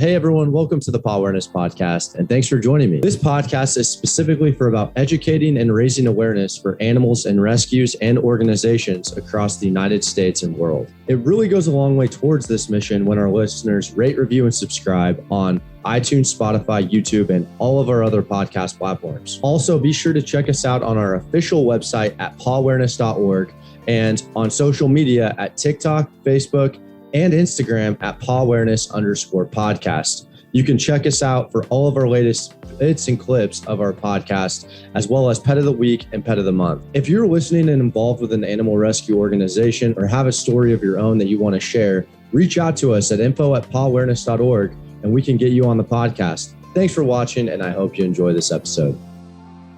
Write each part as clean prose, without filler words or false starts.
Hey everyone, welcome to the Pawareness Podcast, and thanks for joining me. This podcast is specifically for about educating and raising awareness for animals and rescues and organizations across the United States and world. It really goes a long way towards this mission when our listeners rate, review, and subscribe on iTunes, Spotify, YouTube, and all of our other podcast platforms. Also, be sure to check us out on our official website at pawareness.org and on social media at TikTok, Facebook, and Instagram at Pawareness_podcast. You can check us out for all of our latest bits and clips of our podcast, as well as Pet of the Week and Pet of the Month. If you're listening and involved with an animal rescue organization or have a story of your own that you want to share, reach out to us at info@pawareness.org and we can get you on the podcast. Thanks for watching, and I hope you enjoy this episode.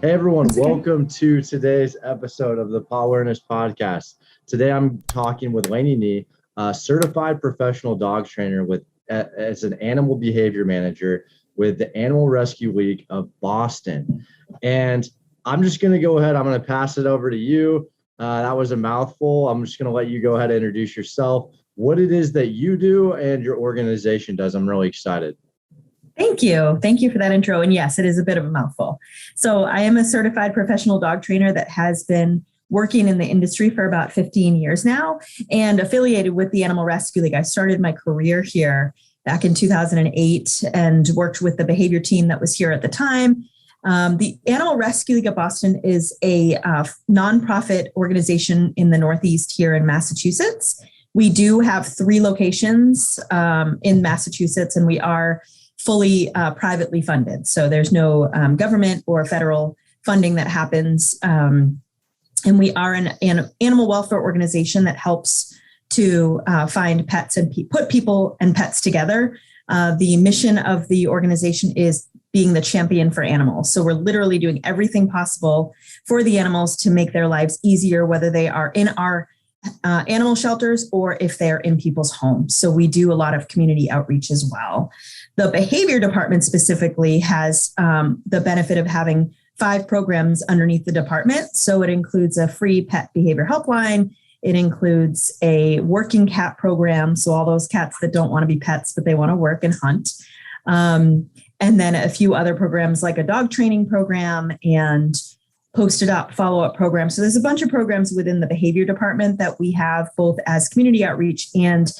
Hey everyone, welcome to today's episode of the Pawareness Podcast. Today I'm talking with Laney Nee, a certified professional dog trainer as an animal behavior manager with the Animal Rescue League of Boston. And I'm just going to go ahead. I'm going to pass it over to you. That was a mouthful. I'm just going to let you go ahead and introduce yourself, what it is that you do and your organization does. I'm really excited. Thank you. Thank you for that intro. And yes, it is a bit of a mouthful. So I am a certified professional dog trainer that has been working in the industry for about 15 years now and affiliated with the Animal Rescue League. I started my career here back in 2008 and worked with the behavior team that was here at the time. The Animal Rescue League of Boston is a nonprofit organization in the Northeast here in Massachusetts. We do have 3 locations in Massachusetts, and we are fully privately funded. So there's no government or federal funding that happens. And we are an animal welfare organization that helps to find pets and put people and pets together. The mission of the organization is being the champion for animals. So we're literally doing everything possible for the animals to make their lives easier, whether they are in our animal shelters or if they're in people's homes. So we do a lot of community outreach as well. The behavior department specifically has the benefit of having 5 programs underneath the department. So it includes a free pet behavior helpline. It includes a working cat program. So all those cats that don't want to be pets, but they want to work and hunt. And then a few other programs like a dog training program and posted up follow-up programs. So there's a bunch of programs within the behavior department that we have both as community outreach and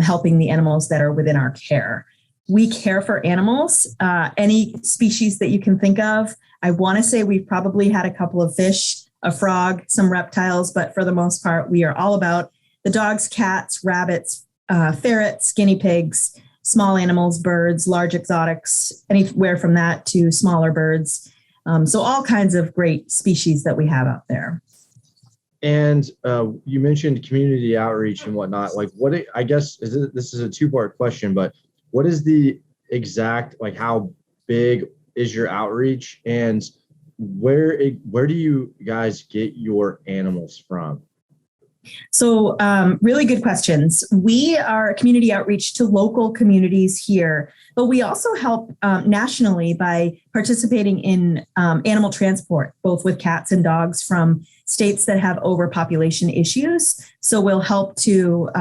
helping the animals that are within our care. We care for animals, any species that you can think of. I want to say we've probably had a couple of fish, a frog, some reptiles, but for the most part, we are all about the dogs, cats, rabbits, ferrets, guinea pigs, small animals, birds, large exotics, anywhere from that to smaller birds. So all kinds of great species that we have out there. And you mentioned community outreach and whatnot. Like, I guess this is a 2-part question, but what is the exact, like, how big is your outreach, and where do you guys get your animals from? So really good questions. We are community outreach to local communities here, but we also help nationally by participating in animal transport, both with cats and dogs from states that have overpopulation issues. So we'll help to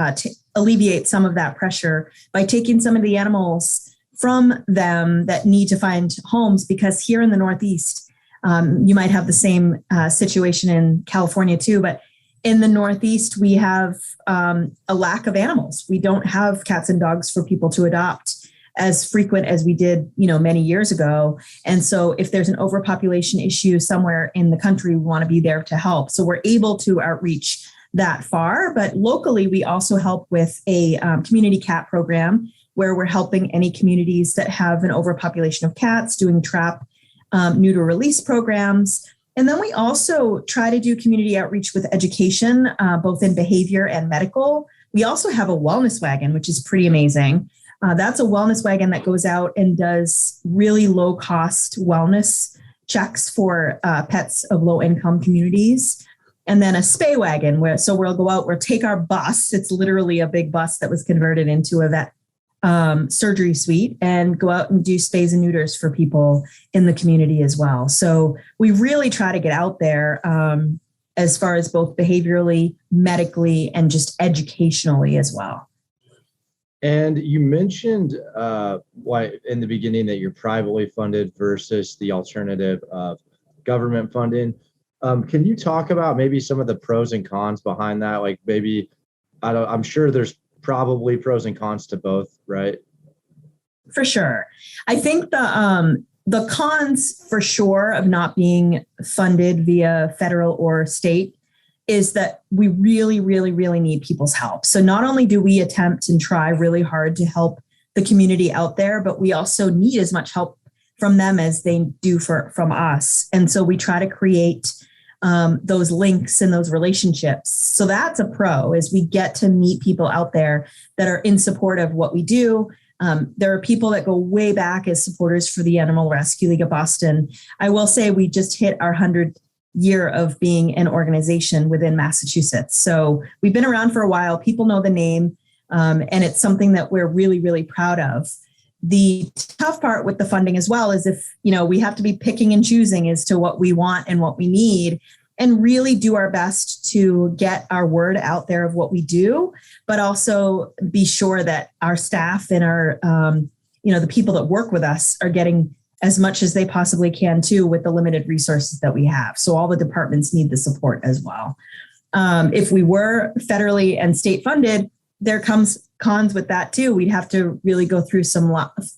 alleviate some of that pressure by taking some of the animals from them that need to find homes, because here in the Northeast, you might have the same situation in California too, but in the Northeast, we have a lack of animals. We don't have cats and dogs for people to adopt as frequent as we did, many years ago. And so if there's an overpopulation issue somewhere in the country, we want to be there to help. So we're able to outreach that far, but locally, we also help with a community cat program where we're helping any communities that have an overpopulation of cats, doing trap, neuter release programs. And then we also try to do community outreach with education, both in behavior and medical. We also have a wellness wagon, which is pretty amazing. That's a wellness wagon that goes out and does really low cost wellness checks for pets of low income communities. And then a spay wagon so we'll go out, we'll take our bus. It's literally a big bus that was converted into a vet surgery suite and go out and do spays and neuters for people in the community as well. So we really try to get out there as far as both behaviorally, medically, and just educationally as well. And you mentioned why in the beginning that you're privately funded versus the alternative of government funding. Can you talk about maybe some of the pros and cons behind that? Like maybe I'm sure there's probably pros and cons to both, right? For sure. I think the cons for sure of not being funded via federal or state is that we really, really, really need people's help. So not only do we attempt and try really hard to help the community out there, but we also need as much help from them as they do from us. And so we try to create those links and those relationships. So that's a pro, is we get to meet people out there that are in support of what we do. There are people that go way back as supporters for the Animal Rescue League of Boston. I will say we just hit our 100th year of being an organization within Massachusetts. So we've been around for a while. People know the name, and it's something that we're really, really proud of. The tough part with the funding as well is we have to be picking and choosing as to what we want and what we need, and really do our best to get our word out there of what we do, but also be sure that our staff and our, the people that work with us are getting as much as they possibly can too, with the limited resources that we have. So all the departments need the support as well. If we were federally and state funded, there comes cons with that too. We'd have to really go through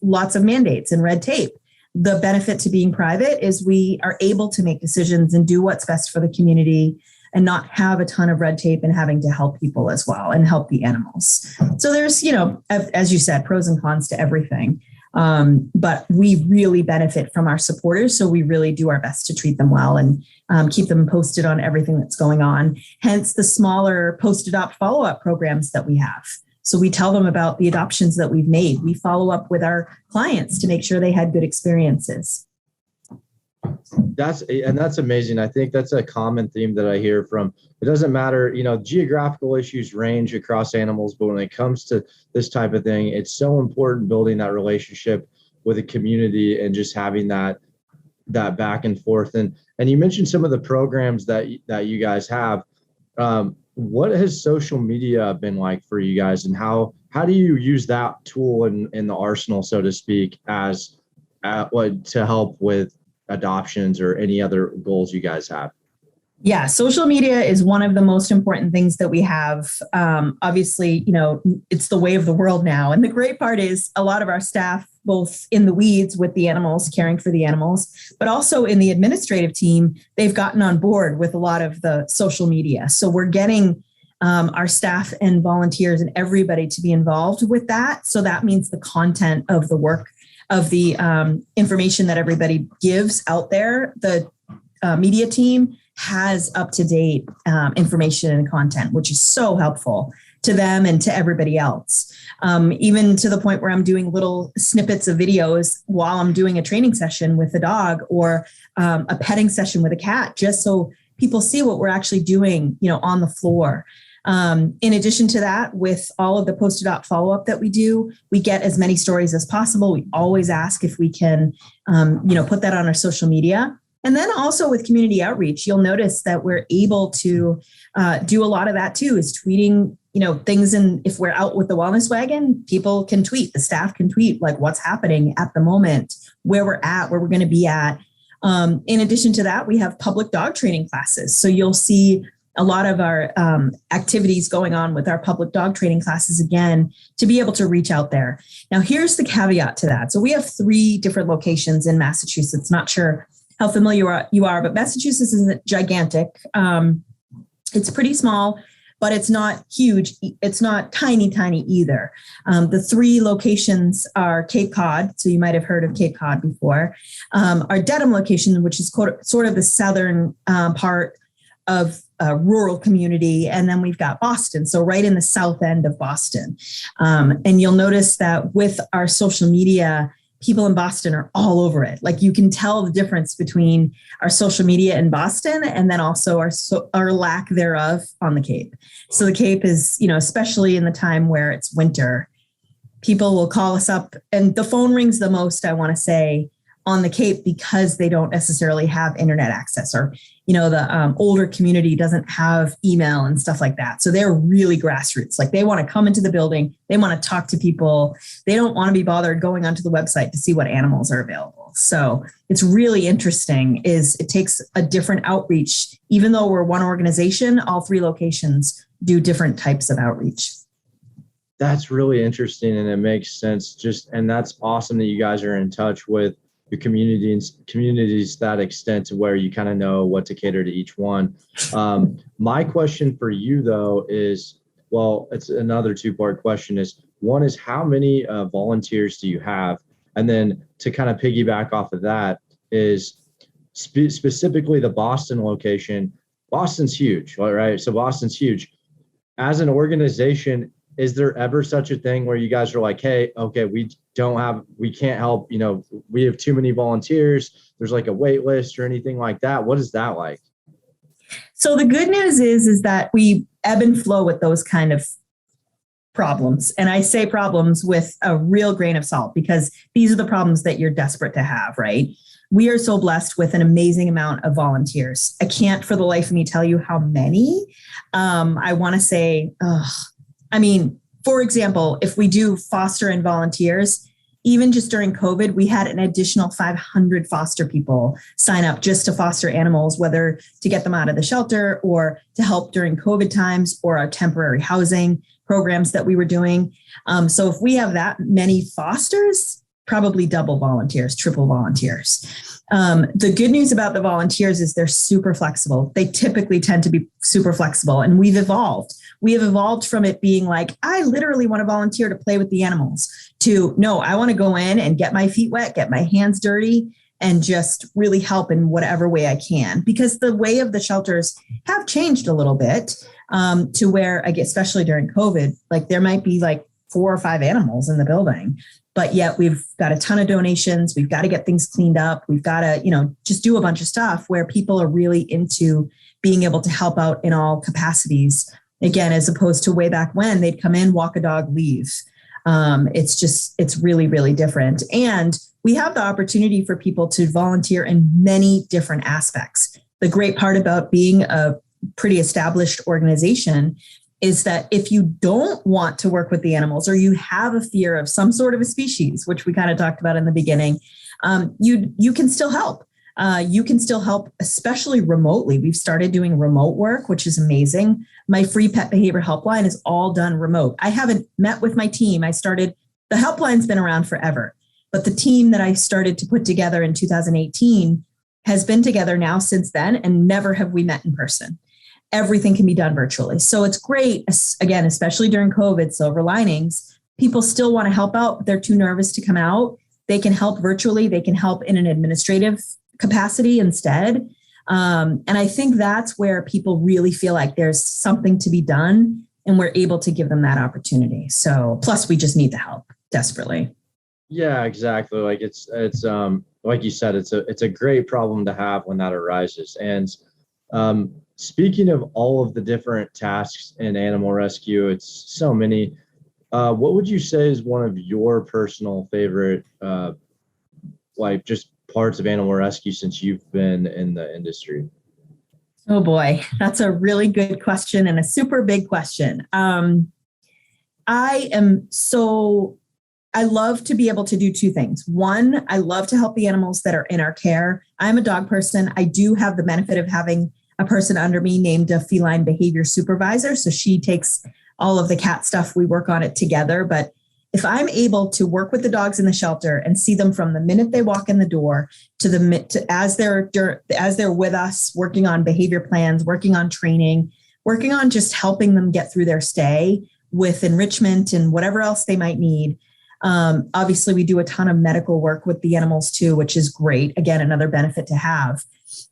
lots of mandates and red tape. The benefit to being private is we are able to make decisions and do what's best for the community and not have a ton of red tape and having to help people as well and help the animals. So there's, as you said, pros and cons to everything. But we really benefit from our supporters. So we really do our best to treat them well and keep them posted on everything that's going on. Hence the smaller post-adopt follow-up programs that we have. So we tell them about the adoptions that we've made. We follow up with our clients to make sure they had good experiences. That's amazing. I think that's a common theme that I hear from, it doesn't matter, geographical issues range across animals, but when it comes to this type of thing, it's so important building that relationship with a community and just having that back and forth. And you mentioned some of the programs that you guys have. What has social media been like for you guys, and how do you use that tool in the arsenal, so to speak, to help with adoptions or any other goals you guys have? Yeah, social media is one of the most important things that we have. Obviously, it's the way of the world now. And the great part is a lot of our staff, both in the weeds with the animals, caring for the animals, but also in the administrative team, they've gotten on board with a lot of the social media. So we're getting our staff and volunteers and everybody to be involved with that. So that means the content of the work of the information that everybody gives out there, the media team has up-to-date information and content, which is so helpful to them and to everybody else. Even to the point where I'm doing little snippets of videos while I'm doing a training session with a dog or a petting session with a cat, just so people see what we're actually doing, on the floor. In addition to that, with all of the post-adopt follow-up that we do, we get as many stories as possible. We always ask if we can, put that on our social media. And then also with community outreach, you'll notice that we're able to do a lot of that too, is tweeting, things. And if we're out with the wellness wagon, people can tweet, the staff can tweet like what's happening at the moment, where we're at, where we're going to be at. In addition to that, we have public dog training classes. So you'll see a lot of our activities going on with our public dog training classes, again, to be able to reach out there. Now, here's the caveat to that. So we have 3 different locations in Massachusetts. Not sure how familiar you are, but Massachusetts isn't gigantic. It's pretty small, but it's not huge. It's not tiny either. The 3 locations are Cape Cod. So you might have heard of Cape Cod before. Our Dedham location, which is sort of the southern part of a rural community. And then we've got Boston. So right in the south end of Boston. And you'll notice that with our social media, people in Boston are all over it. Like you can tell the difference between our social media in Boston and then also our lack thereof on the Cape. So the Cape is, especially in the time where it's winter, people will call us up and the phone rings the most, I want to say, on the Cape because they don't necessarily have internet access, or, the older community doesn't have email and stuff like that. So they're really grassroots. Like, they want to come into the building. They want to talk to people. They don't want to be bothered going onto the website to see what animals are available. So it's really interesting is it takes a different outreach. Even though we're one organization, all 3 locations do different types of outreach. That's really interesting, and it makes sense. And that's awesome that you guys are in touch with your communities to that extent to where you kind of know what to cater to each one. My question for you though is, well, it's another 2-part question. Is one is how many volunteers do you have? And then to kind of piggyback off of that is specifically the Boston location. Boston's huge, right? So Boston's huge. As an organization, is there ever such a thing where you guys are like, hey, okay, we can't help, we have too many volunteers. There's like a wait list or anything like that. What is that like? So the good news is that we ebb and flow with those kind of problems. And I say problems with a real grain of salt, because these are the problems that you're desperate to have, right? We are so blessed with an amazing amount of volunteers. I can't for the life of me tell you how many. I want to say, for example, if we do foster and volunteers, even just during COVID, we had an additional 500 foster people sign up just to foster animals, whether to get them out of the shelter or to help during COVID times, or our temporary housing programs that we were doing. So if we have that many fosters, probably double volunteers, triple volunteers. The good news about the volunteers is they're super flexible. They typically tend to be super flexible, and we've evolved. We have evolved from it being like, I literally want to volunteer to play with the animals, to no, I want to go in and get my feet wet, get my hands dirty, and just really help in whatever way I can. Because the way of the shelters have changed a little bit to where, especially during COVID, like there might be like 4 or 5 animals in the building, but yet we've got a ton of donations. We've got to get things cleaned up. We've got to, just do a bunch of stuff where people are really into being able to help out in all capacities. Again, as opposed to way back when they'd come in, walk a dog, leave. It's really, really different. And we have the opportunity for people to volunteer in many different aspects. The great part about being a pretty established organization is that if you don't want to work with the animals, or you have a fear of some sort of a species, which we kind of talked about in the beginning, you can still help. You can still help, especially remotely. We've started doing remote work, which is amazing. My free pet behavior helpline is all done remote. I haven't met with my team. The helpline's been around forever, but the team that I started to put together in 2018 has been together now since then, and never have we met in person. Everything can be done virtually. So it's great, again, especially during COVID, silver linings. People still want to help out, but they're too nervous to come out. They can help virtually. They can help in an administrative capacity instead. And I think that's where people really feel like there's something to be done, and we're able to give them that opportunity. So plus we just need the help desperately. Yeah, exactly. Like it's like you said, it's a great problem to have when that arises. And speaking of all of the different tasks in animal rescue, it's so many. What would you say is one of your personal favorite, just parts of animal rescue since you've been in the industry? Oh boy, that's a really good question, and a super big question. I love to be able to do 2 things. One, I love to help the animals that are in our care. I'm a dog person. I do have the benefit of having a person under me named a feline behavior supervisor. So she takes all of the cat stuff. We work on it together. But if I'm able to work with the dogs in the shelter and see them from the minute they walk in the door to as they're with us, working on behavior plans, working on training, working on just helping them get through their stay with enrichment and whatever else they might need. Obviously, we do a ton of medical work with the animals too, which is great. Again, another benefit to have.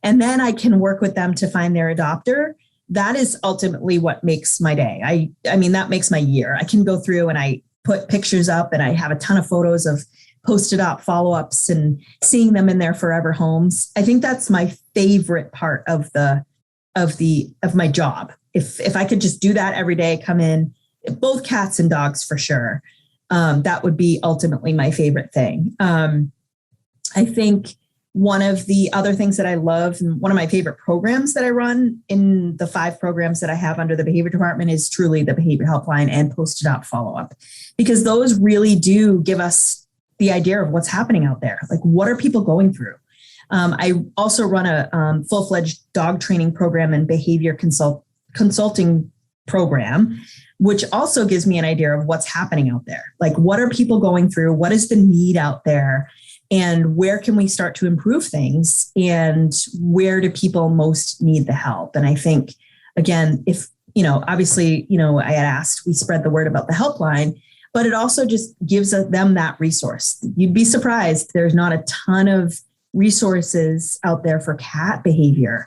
And then I can work with them to find their adopter. That is ultimately what makes my day. I mean, that makes my year. I can go through and I put pictures up, and I have a ton of photos of posted up follow-ups and seeing them in their forever homes. I think that's my favorite part of my job. If I could just do that every day, come in, both cats and dogs for sure. That would be ultimately my favorite thing. I think one of the other things that I love, and one of my favorite programs that I run in the 5 programs that I have under the behavior department, is truly the behavior helpline and post-adopt follow-up, because those really do give us the idea of what's happening out there. Like, what are people going through? I also run a full-fledged dog training program and behavior consulting program, which also gives me an idea of what's happening out there. Like, what are people going through? What is the need out there? And where can we start to improve things? And where do people most need the help? And I think, again, if, obviously, I had asked, we spread the word about the helpline, but it also just gives them that resource. You'd be surprised. There's not a ton of resources out there for cat behavior.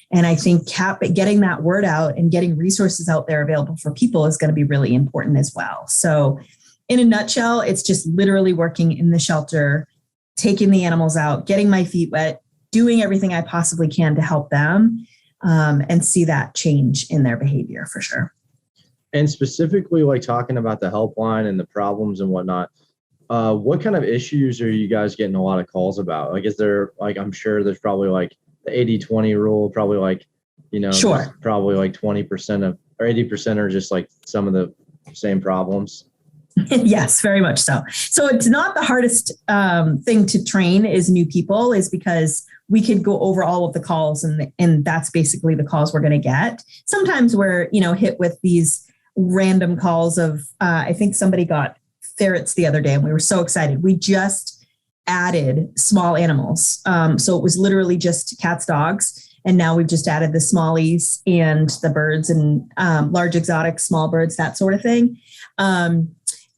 And I think getting that word out and getting resources out there available for people is going to be really important as well. So in a nutshell, it's just literally working in the shelter, taking the animals out, getting my feet wet, doing everything I possibly can to help them and see that change in their behavior for sure. And specifically, like talking about the helpline and the problems and whatnot, what kind of issues are you guys getting a lot of calls about? Like, is there, like, I'm sure there's probably like the 80-20 rule, probably like, Sure. Probably like 20% of, or 80% are just like some of the same problems. Yes, very much so. So it's not the hardest thing to train is new people, is because we could go over all of the calls and that's basically the calls we're going to get. Sometimes we're, hit with these random calls of, I think somebody got ferrets the other day and we were so excited. We just added small animals. So it was literally just cats, dogs. And now we've just added the smallies and the birds and large exotic small birds, that sort of thing.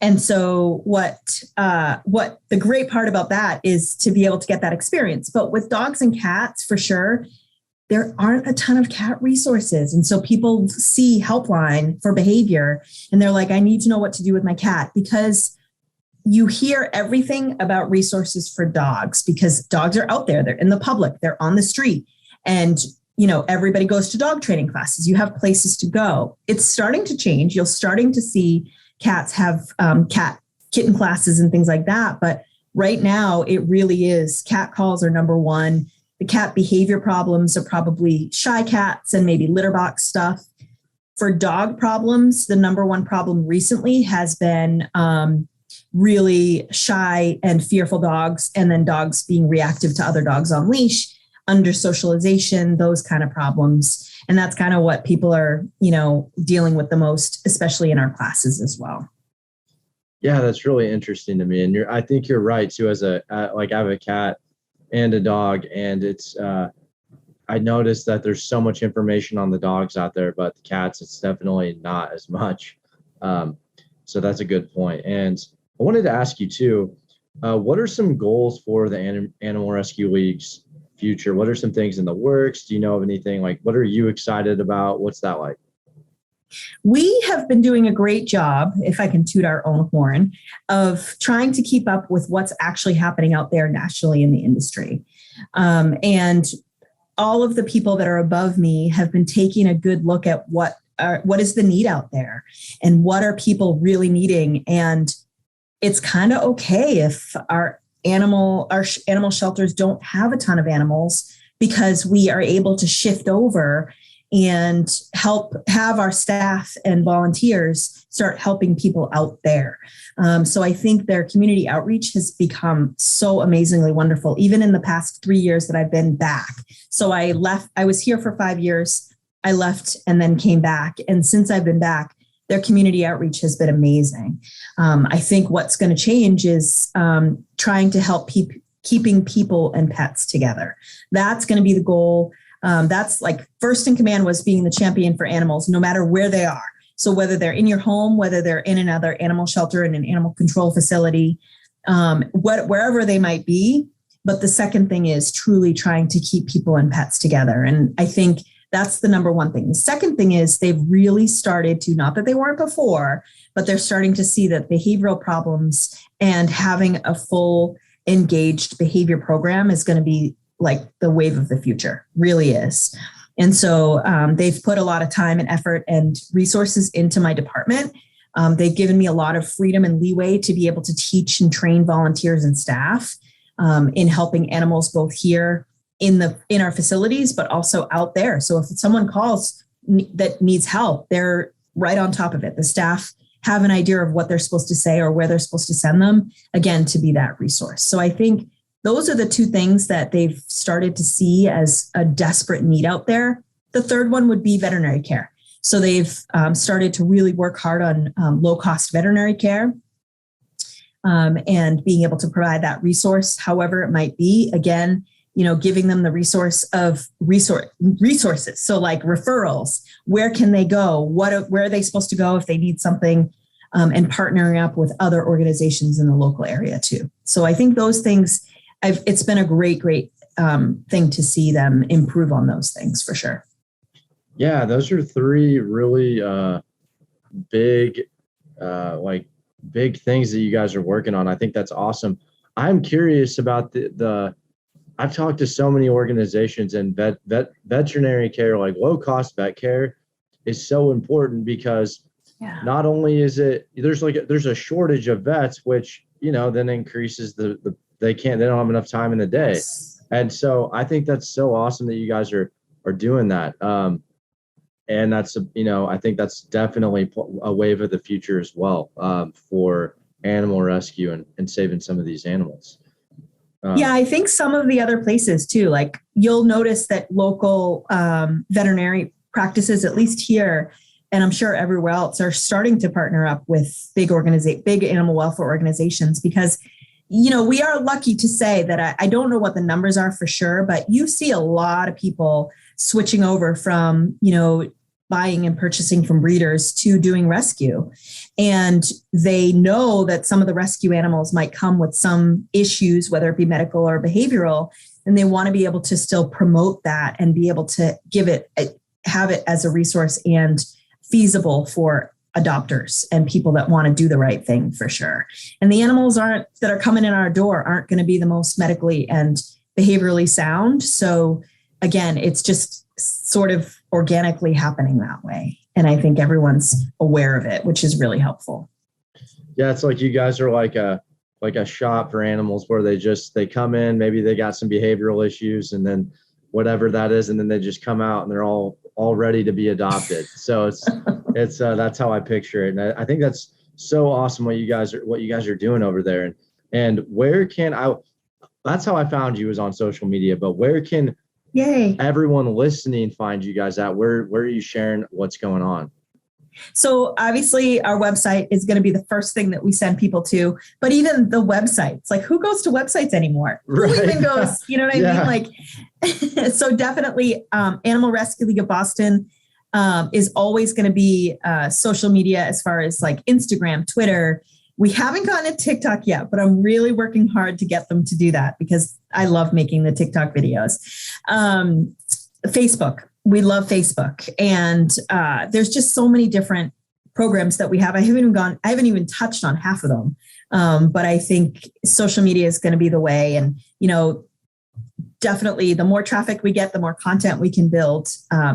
And so what the great part about that is to be able to get that experience. But with dogs and cats, for sure, there aren't a ton of cat resources. And so people see helpline for behavior and they're like, I need to know what to do with my cat, because you hear everything about resources for dogs, because dogs are out there. They're in the public. They're on the street. And, everybody goes to dog training classes. You have places to go. It's starting to change. You're starting to see cats have kitten classes and things like that. But right now, it really is cat calls are number one. The cat behavior problems are probably shy cats and maybe litter box stuff. For dog problems, the number one problem recently has been really shy and fearful dogs, and then dogs being reactive to other dogs on leash, under socialization, those kind of problems. And that's kind of what people are, dealing with the most, especially in our classes as well. Yeah, that's really interesting to me. And I think you're right too, as I have a cat and a dog, and it's, I noticed that there's so much information on the dogs out there, but the cats, it's definitely not as much. So that's a good point. And I wanted to ask you too, what are some goals for the Animal Rescue League's future? What are some things in the works? Do you know of anything? Like, what are you excited about? What's that like? We have been doing a great job, if I can toot our own horn, of trying to keep up with what's actually happening out there nationally in the industry. And all of the people that are above me have been taking a good look at what is the need out there and what are people really needing. And it's kind of okay if our animal shelters don't have a ton of animals, because we are able to shift over and help have our staff and volunteers start helping people out there. So I think their community outreach has become so amazingly wonderful, even in the past 3 years that I've been back. So I was here for 5 years, I left and then came back. And since I've been back, their community outreach has been amazing. I think what's going to change is trying to help keeping people and pets together. That's going to be the goal. That's like first in command was being the champion for animals, no matter where they are. So whether they're in your home, whether they're in another animal shelter, in an animal control facility, wherever they might be. But the second thing is truly trying to keep people and pets together. And I think that's the number one thing. The second thing is they've really started to, not that they weren't before, but they're starting to see that behavioral problems and having a full engaged behavior program is going to be like the wave of the future, really is. And so they've put a lot of time and effort and resources into my department. They've given me a lot of freedom and leeway to be able to teach and train volunteers and staff. in helping animals both here in our facilities, but also out there. So if someone calls that needs help, they're right on top of it. The staff have an idea of what they're supposed to say or where they're supposed to send them, again, to be that resource. So I think those are the two things that they've started to see as a desperate need out there. The third one would be veterinary care. So they've started to really work hard on low-cost veterinary care and being able to provide that resource, however it might be. Again, giving them the resources. So like referrals, where can they go? Where are they supposed to go if they need something? And partnering up with other organizations in the local area too. So I think those things, it's been a great thing to see them improve on those things for sure. Yeah, those are three really big things that you guys are working on. I think that's awesome. I'm curious about the I've talked to so many organizations, and veterinary care, like low cost vet care, is so important because not only is it there's a shortage of vets, which then increases they don't have enough time in the day. Yes. And so I think that's so awesome that you guys are doing that. And that's I think that's definitely a wave of the future as well, for animal rescue and saving some of these animals. Yeah, I think some of the other places too, like you'll notice that local veterinary practices, at least here, and I'm sure everywhere else, are starting to partner up with big animal welfare organizations because, we are lucky to say that I don't know what the numbers are for sure, but you see a lot of people switching over from, buying and purchasing from breeders to doing rescue. And they know that some of the rescue animals might come with some issues, whether it be medical or behavioral, and they want to be able to still promote that and be able to have it as a resource and feasible for adopters and people that want to do the right thing for sure. And the animals that are coming in our door aren't going to be the most medically and behaviorally sound. So again, it's just sort of organically happening that way. And I think everyone's aware of it, which is really helpful. Yeah, it's like you guys are like a shop for animals where they come in, maybe they got some behavioral issues and then whatever that is, and then they just come out and they're all ready to be adopted. So it's that's how I picture it. And I think that's so awesome what you guys are doing over there. And where can that's how I found you, was on social media, but where can everyone listening find you guys at? Where are you sharing what's going on? So obviously our website is going to be the first thing that we send people to, but even the websites, like who goes to websites anymore? Right. Who even goes, you know what I mean? Like, so definitely Animal Rescue League of Boston is always going to be social media as far as like Instagram, Twitter. We haven't gotten a TikTok yet, but I'm really working hard to get them to do that because I love making the TikTok videos. Facebook. We love Facebook. And there's just so many different programs that we have. I haven't even touched on half of them. But I think social media is going to be the way. And, definitely the more traffic we get, the more content we can build.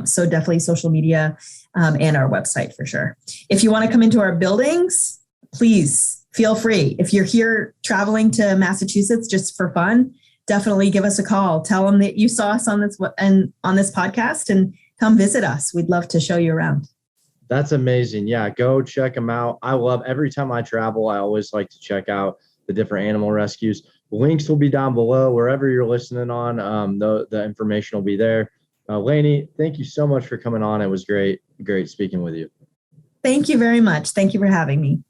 So definitely social media and our website for sure. If you want to come into our buildings, please feel free. If you're here traveling to Massachusetts just for fun, definitely give us a call. Tell them that you saw us on this podcast and come visit us. We'd love to show you around. That's amazing. Yeah, go check them out. I love, every time I travel, I always like to check out the different animal rescues. Links will be down below wherever you're listening on. The information will be there. Laney, thank you so much for coming on. It was great speaking with you. Thank you very much. Thank you for having me.